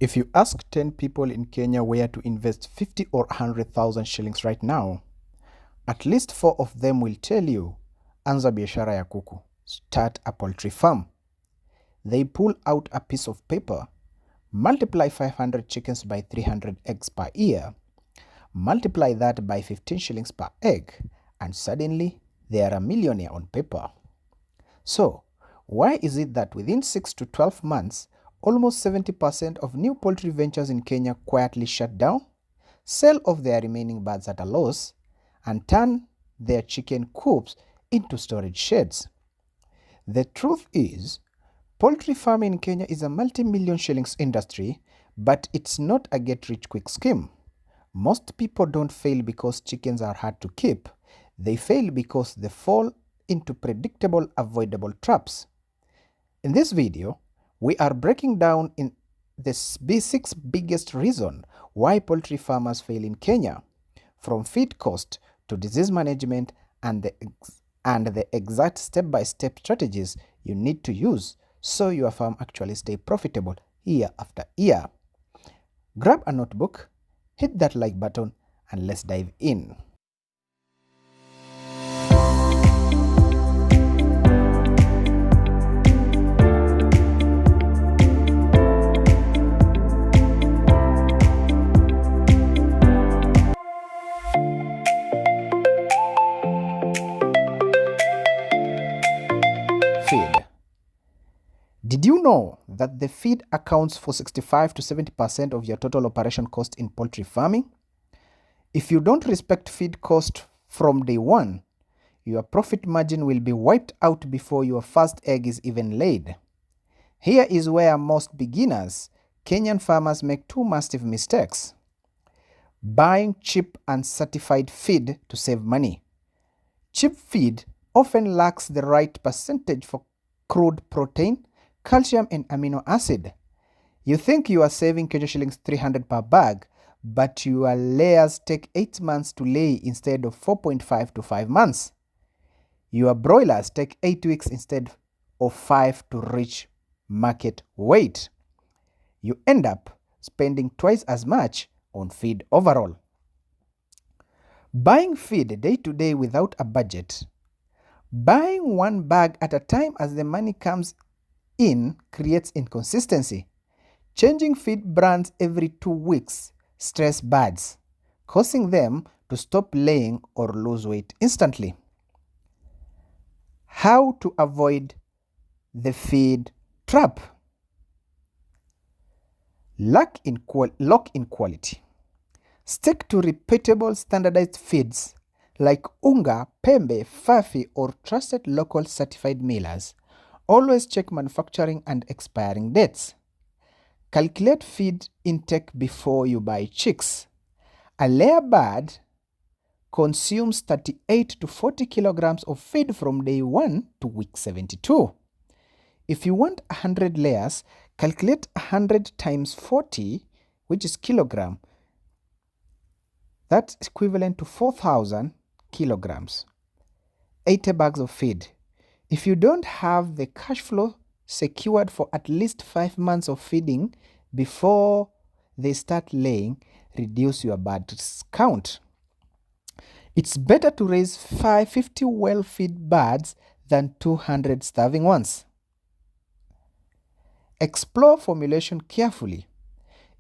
If you ask 10 people in Kenya where to invest 50 or 100,000 shillings right now, at least 4 of them will tell you, anza biashara ya kuku, start a poultry farm. They pull out a piece of paper, multiply 500 chickens by 300 eggs per year, multiply that by 15 shillings per egg, and suddenly they are a millionaire on paper. So, why is it that within 6 to 12 months, almost 70% of new poultry ventures in Kenya quietly shut down, sell off their remaining birds at a loss, and turn their chicken coops into storage sheds? The truth is, poultry farming in Kenya is a multi-million shillings industry, but it's not a get-rich-quick scheme. Most people don't fail because chickens are hard to keep. They fail because they fall into predictable, avoidable traps. In this video, we are breaking down in the 6 biggest reasons why poultry farmers fail in Kenya, from feed cost to disease management and the exact step-by-step strategies you need to use so your farm actually stay profitable year after year. Grab a notebook, hit that like button, and let's dive in. Feed. Did you know that the feed accounts for 65 to 70% of your total operation cost in poultry farming? If you don't respect feed cost from day one, your profit margin will be wiped out before your first egg is even laid. Here is where most beginners, Kenyan farmers, make two massive mistakes. Buying cheap and certified feed to save money. Cheap feed often lacks the right percentage for crude protein, calcium, and amino acid. You think you are saving Kenya shillings 300 per bag, but your layers take 8 months to lay instead of 4.5 to 5 months. Your broilers take 8 weeks instead of 5 to reach market weight. You end up spending twice as much on feed overall. Buying feed day to day without a budget. Buying one bag at a time as the money comes in creates inconsistency. Changing feed brands every 2 weeks stress birds, causing them to stop laying or lose weight instantly. How to avoid the feed trap? Lock in quality. Stick to repeatable standardized feeds like Unga, Pembe, Fafi, or trusted local certified millers. Always check manufacturing and expiring dates. Calculate feed intake before you buy chicks. A layer bird consumes 38 to 40 kilograms of feed from day 1 to week 72. If you want 100 layers, calculate 100 times 40, which is kilogram. That's equivalent to 4,000 kilograms. 80 bags of feed. If you don't have the cash flow secured for at least 5 months of feeding before they start laying, reduce your birds count. It's better to raise 50 well-fed birds than 200 starving ones. Explore formulation carefully.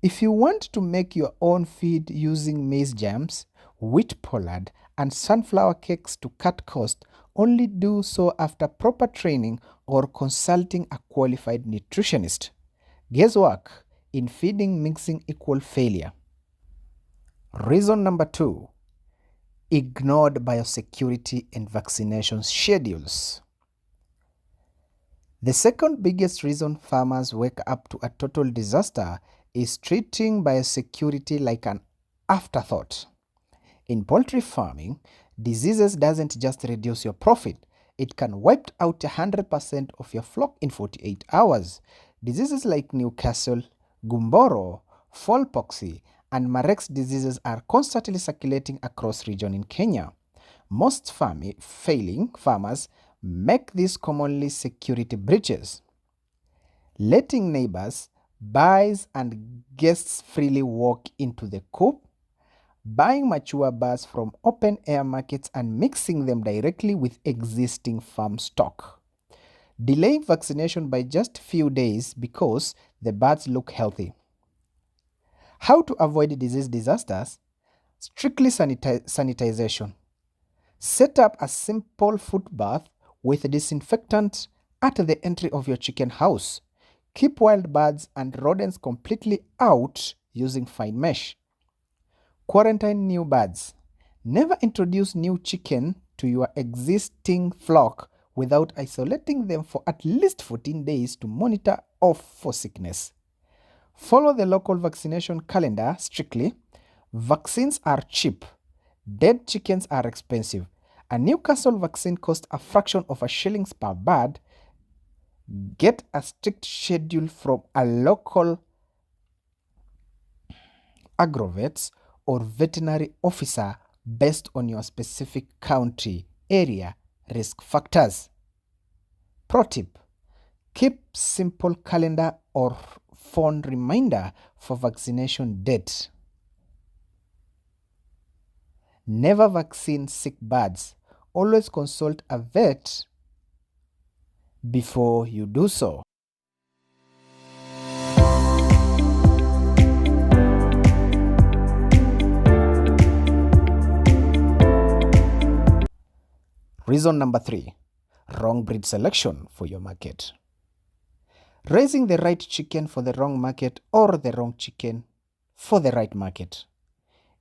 If you want to make your own feed using maize jams, wheat pollard, and sunflower cakes to cut cost, only do so after proper training or consulting a qualified nutritionist. Guesswork in feeding mixing equal failure. Reason number 2. Ignored biosecurity and vaccination schedules. The second biggest reason farmers wake up to a total disaster is treating biosecurity like an afterthought. In poultry farming, diseases doesn't just reduce your profit, it can wipe out 100% of your flock in 48 hours. Diseases like Newcastle, Gumboro, Fowlpox, and Marek's diseases are constantly circulating across region in Kenya. Most failing farmers make these commonly security breaches. Letting neighbors Buys and guests freely walk into the coop, buying mature birds from open air markets and mixing them directly with existing farm stock. Delaying vaccination by just few days because the birds look healthy. How to avoid disease disasters? Strictly sanitization. Set up a simple foot bath with disinfectant at the entry of your chicken house. Keep wild birds and rodents completely out using fine mesh. Quarantine new birds. Never introduce new chicken to your existing flock without isolating them for at least 14 days to monitor off for sickness. Follow the local vaccination calendar strictly. Vaccines are cheap. Dead chickens are expensive. A Newcastle vaccine costs a fraction of a shillings per bird. Get a strict schedule from a local agrovets or veterinary officer based on your specific county, area, risk factors. Pro tip: keep simple calendar or phone reminder for vaccination date. Never vaccine sick birds. Always consult a vet before you do so. Reason number 3, wrong breed selection for your market. Raising the right chicken for the wrong market or the wrong chicken for the right market.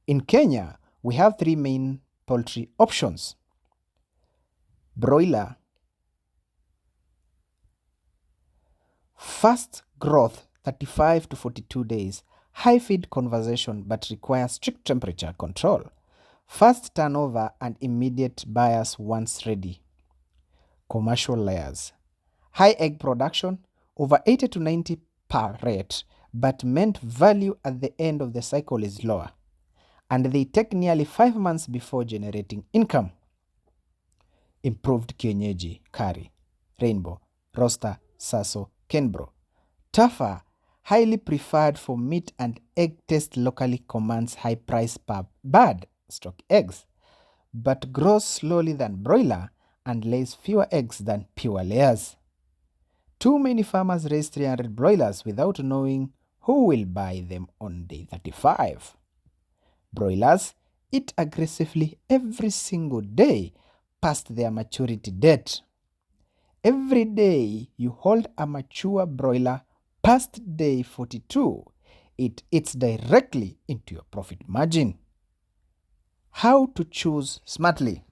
In Kenya, we have 3 main poultry options: broiler, fast growth 35 to 42 days, high feed conversion but requires strict temperature control, fast turnover and immediate buyers once ready. Commercial layers, high egg production, over 80 to 90 per rate, but meant value at the end of the cycle is lower, and they take nearly 5 months before generating income. Improved kienyeji, curry, rainbow, roster, saso, kenbro. Tougher, highly preferred for meat and egg taste, locally commands high price per bird stock eggs, but grows slowly than broiler and lays fewer eggs than pure layers. Too many farmers raise 300 broilers without knowing who will buy them on day 35. Broilers eat aggressively every single day past their maturity date. Every day you hold a mature broiler past day 42, it eats directly into your profit margin. How to choose smartly?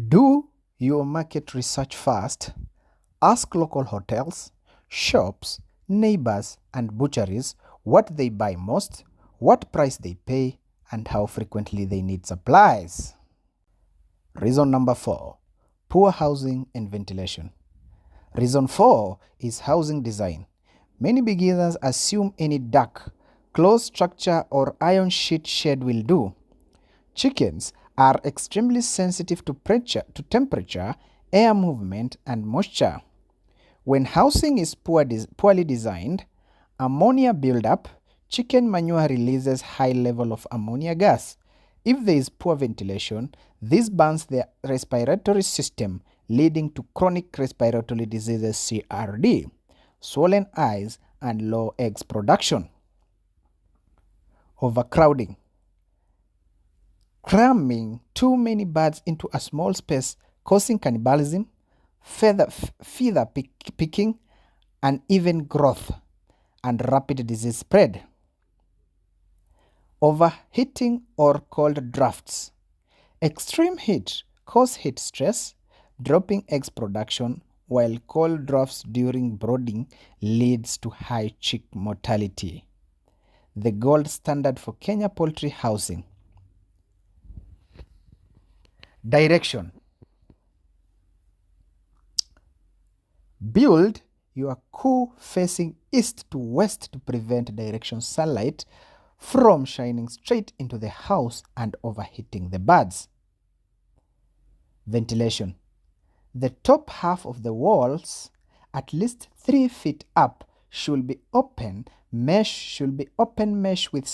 Do your market research first. Ask local hotels, shops, neighbors, and butcheries what they buy most, what price they pay, and how frequently they need supplies. Reason number 4, poor housing and ventilation. Reason 4 is housing design. Many beginners assume any dark, closed structure or iron sheet shed will do. Chickens are extremely sensitive to temperature, air movement, and moisture. When housing is poorly designed, ammonia buildup, chicken manure releases high level of ammonia gas. If there is poor ventilation, this burns the respiratory system, leading to chronic respiratory diseases CRD, swollen eyes, and low eggs production. Overcrowding. Cramming too many birds into a small space, causing cannibalism, feather picking, uneven growth, and rapid disease spread. Overheating or cold drafts. Extreme heat cause heat stress, dropping eggs production, while cold drafts during brooding leads to high chick mortality. The gold standard for Kenya poultry housing. Direction. Build your coop facing east to west to prevent direction sunlight from shining straight into the house and overheating the birds. Ventilation. The top half of the walls at least 3 feet up should be open mesh with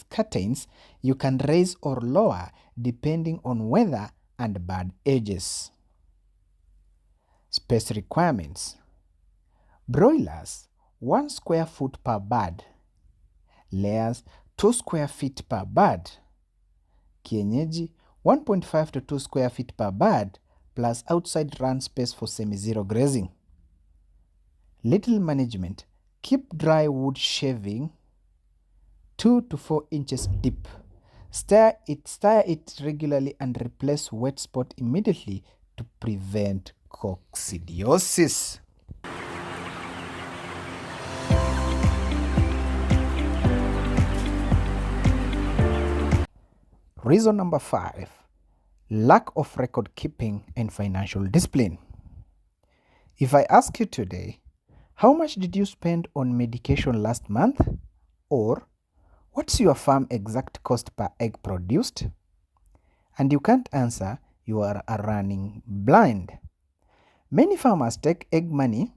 curtains you can raise or lower depending on weather and bird ages. Space requirements. Broilers 1 square foot per bird. Layers 2 square feet per bird. Kienyeji 1.5 to 2 square feet per bird plus outside run space for semi-zero grazing. Little management. Keep dry wood shaving 2 to 4 inches deep. Stir it regularly and replace wet spot immediately to prevent coccidiosis. Reason number 5, lack of record keeping and financial discipline. If I ask you today, how much did you spend on medication last month? Or, what's your farm exact cost per egg produced? And you can't answer, you are running blind. Many farmers take egg money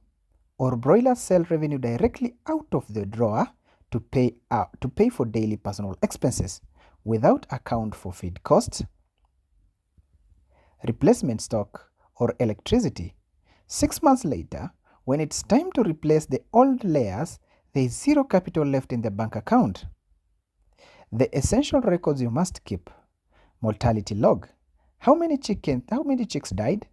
or broiler sale revenue directly out of the drawer to pay for daily personal expenses without account for feed costs, replacement stock, or electricity. 6 months later, when it's time to replace the old layers, there is zero capital left in the bank account. The essential records you must keep. Mortality log. How many chicks died?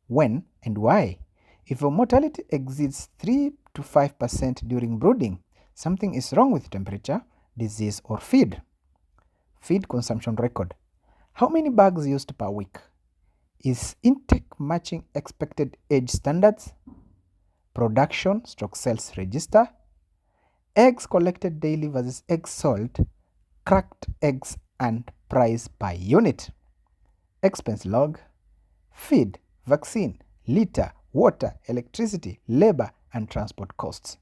When and why? If your mortality exceeds 3 to 5% during brooding, something is wrong with temperature, disease, or feed. Feed consumption record. How many bags used per week? Is intake matching expected age standards? Production / sales register. Eggs collected daily versus eggs sold. Cracked eggs and price per unit. Expense log. Feed, vaccine, litter, water, electricity, labor, and transport costs.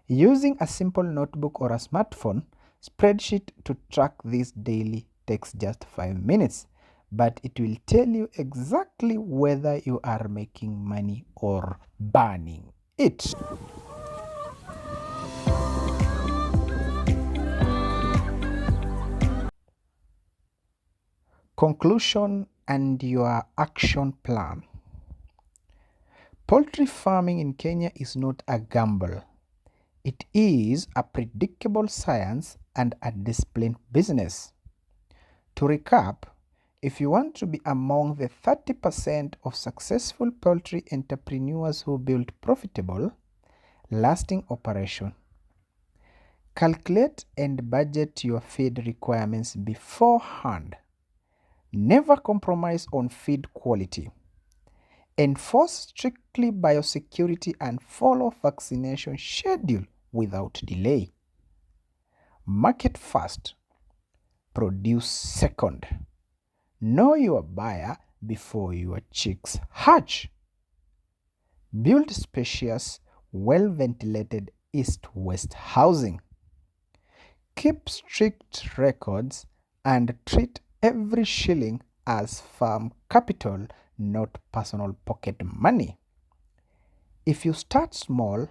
Using a simple notebook or a smartphone spreadsheet to track this daily takes just 5 minutes, but it will tell you exactly whether you are making money or burning it. Conclusion and your action plan. Poultry farming in Kenya is not a gamble. It is a predictable science and a disciplined business. To recap, if you want to be among the 30% of successful poultry entrepreneurs who build profitable, lasting operation, calculate and budget your feed requirements beforehand. Never compromise on feed quality. Enforce strictly biosecurity and follow vaccination schedule without delay. Market first. Produce second. Know your buyer before your chicks hatch. Build spacious, well-ventilated east-west housing. Keep strict records and treat every shilling as farm capital, not personal pocket money. If you start small,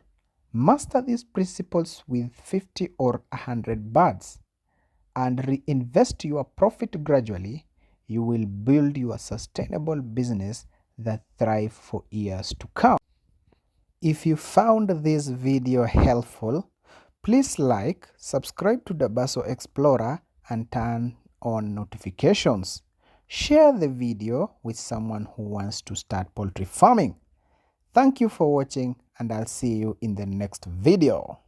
master these principles with 50 or 100 birds and reinvest your profit gradually, you will build your sustainable business that thrives for years to come. If you found this video helpful, please like, subscribe to Dabaso Explorer and turn on notifications. Share the video with someone who wants to start poultry farming. Thank you for watching, and I'll see you in the next video.